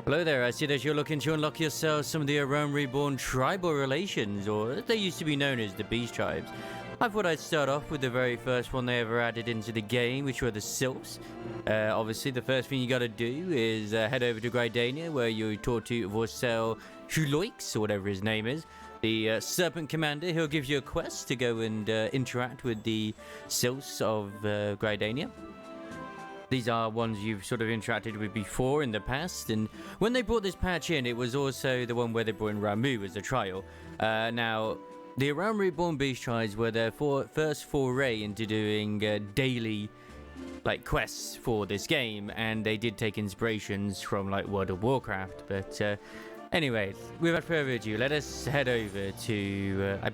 Hello there, I see that you're looking to unlock yourself some of the ARR Reborn tribal relations, or as they used to be known as the Beast Tribes. I thought I'd start off with the very first one they ever added into the game, which were the Sylphs. Obviously, the first thing you gotta do is head over to Gridania, where you talk to Vorsel Huloix, or whatever his name is, the Serpent Commander. He'll give you a quest to go and interact with the Sylphs of Gridania. These are ones you've sort of interacted with before in the past, and when they brought this patch in, it was also the one where they brought in Ramu as a trial. Now, the ARR Reborn Beast Tribes were their first foray into doing daily quests for this game, and they did take inspirations from World of Warcraft. But anyway, without further ado, let us head over to I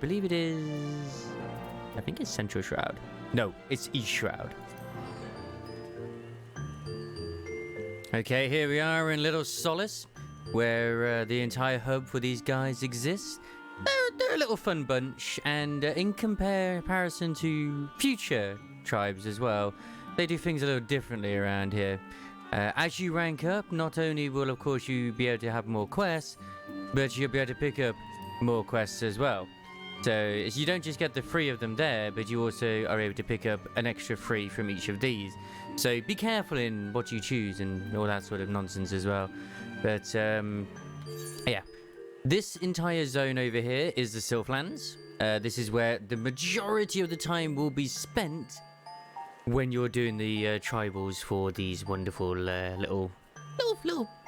think it's Central Shroud. No, it's East Shroud. Okay, here we are in Little Solace, where the entire hub for these guys exists. They're a little fun bunch, and in comparison to future tribes as well, they do things a little differently around here. As you rank up, not only will of course you be able to have more quests, but you'll be able to pick up more quests as well. So you don't just get the 3 of them there, but you also are able to pick up an extra 3 from each of these. So be careful in what you choose and all that sort of nonsense as well. But yeah, this entire zone over here is the Sylphlands. This is where the majority of the time will be spent when you're doing the tribals for these wonderful little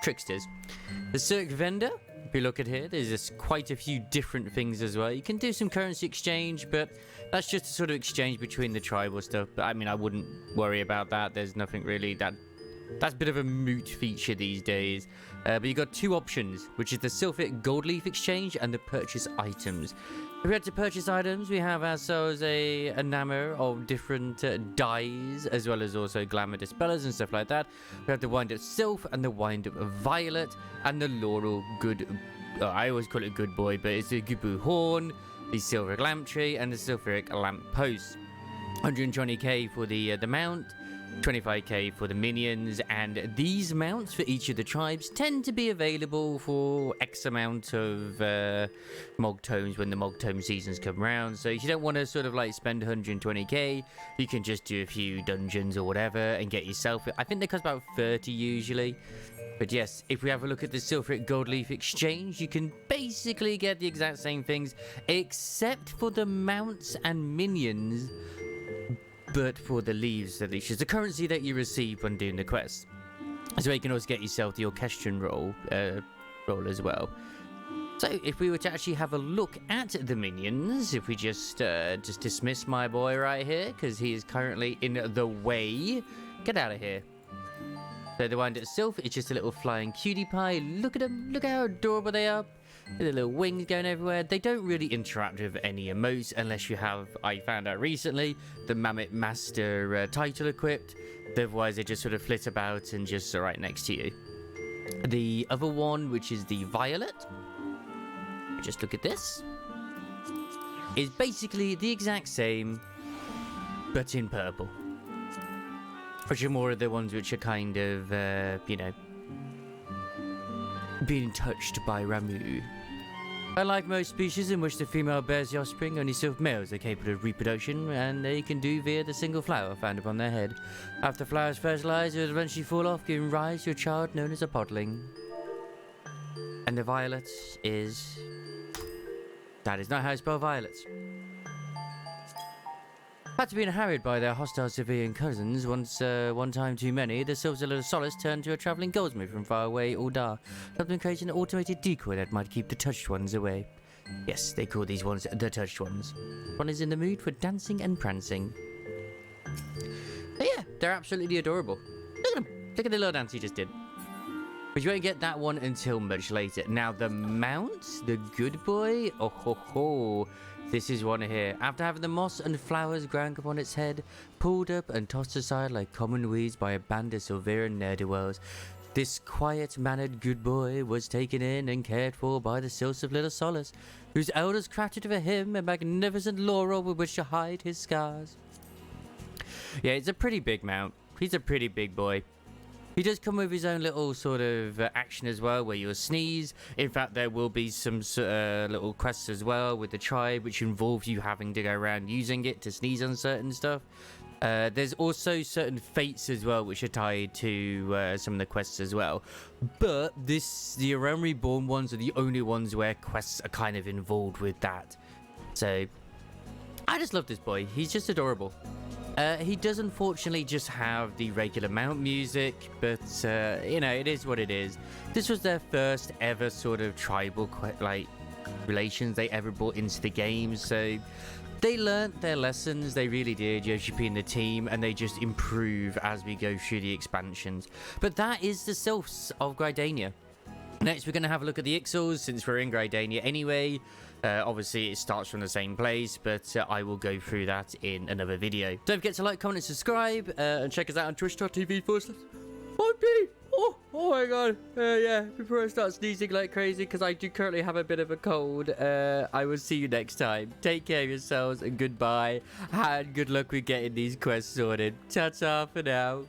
tricksters. The Cirque Vendor. If you look at here, there's just quite a few different things as well. You can do some currency exchange, but that's just a sort of exchange between the tribal stuff. But I mean, I wouldn't worry about that. There's nothing really that's a bit of a moot feature these days. But you've got 2 options, which is the Sylphic Gold Leaf Exchange and the Purchase Items. If we had to purchase items, we have ourselves a number of different dyes, as well as also glamour dispellers and stuff like that. We have the Wind-Up Sylph and the Wind-Up Violet and the Laurel Good... I always call it Good Boy, but it's the Gubu Horn, the Silver Lamp Tree, and the Sulfuric Lamp Post. 120k for the mount, 25k for the minions, and these mounts for each of the tribes tend to be available for X amount of Mog Tomes when the Mog Tome seasons come around. So if you don't want to sort of spend 120k, you can just do a few dungeons or whatever and get yourself. I think they cost about 30 usually. But yes, if we have a look at the Sulfuric Gold Leaf Exchange, you can basically get the exact same things, except for the mounts and minions. But for the leaves, at least, it's the currency that you receive when doing the quest. So you can also get yourself the orchestration roll as well. So if we were to actually have a look at the minions, if we just dismiss my boy right here, because he is currently in the way. Get out of here. So the Wind-Up Sylph is just a little flying cutie pie. Look at them. Look how adorable they are. The little wings going everywhere. They don't really interact with any emotes unless you have, I found out recently, the Mammoth Master title equipped. Otherwise, they just sort of flit about and just are right next to you. The other one, which is the Violet, just look at this, is basically the exact same, but in purple. Which are more of the ones which are kind of, being touched by Ramu. Unlike most species in which the female bears the offspring, only Sylph males are capable of reproduction, and they can do via the single flower found upon their head. After flowers fertilize, it will eventually fall off, giving rise to a child known as a podling. And the violet is... That is not how you spell violets. After being harried by their hostile civilian cousins, one time too many, the Sylphs of Little Solace turned to a travelling goldsmith from far away Uldar, helping create an automated decoy that might keep the touched ones away. Yes, they call these ones the touched ones. One is in the mood for dancing and prancing. But yeah, they're absolutely adorable. Look at them. Look at the little dance he just did. But you won't get that one until much later. Now the mount, the good boy, oh ho ho. This is one here. After having the moss and flowers growing upon its head, pulled up and tossed aside like common weeds by a band of Silverian ne'er-do-wells, this quiet-mannered good boy was taken in and cared for by the Sylphs of Little Solace, whose elders crafted for him a magnificent laurel with which to hide his scars. Yeah, it's a pretty big mount. He's a pretty big boy. He does come with his own little sort of action as well, where you'll sneeze. In fact, there will be some little quests as well with the tribe, which involve you having to go around using it to sneeze on certain stuff. There's also certain fates as well, which are tied to some of the quests as well. But the Realm Reborn ones are the only ones where quests are kind of involved with that. So, I just love this boy. He's just adorable. He does unfortunately just have the regular mount music, but you know, it is what it is. This was their first ever sort of tribal relations they ever brought into the game, so they learnt their lessons. They really did, Yoshi and the team, and they just improve as we go through the expansions. But that is the Sylphs of Gridania. Next, we're going to have a look at the Ixals, since we're in Gridania anyway. Obviously, it starts from the same place, but I will go through that in another video. Don't forget to like, comment, and subscribe, and check us out on twitch.tv/OP. Oh my god. Yeah, before I start sneezing like crazy, because I do currently have a bit of a cold, I will see you next time. Take care of yourselves, and goodbye, and good luck with getting these quests sorted. Ta-ta for now.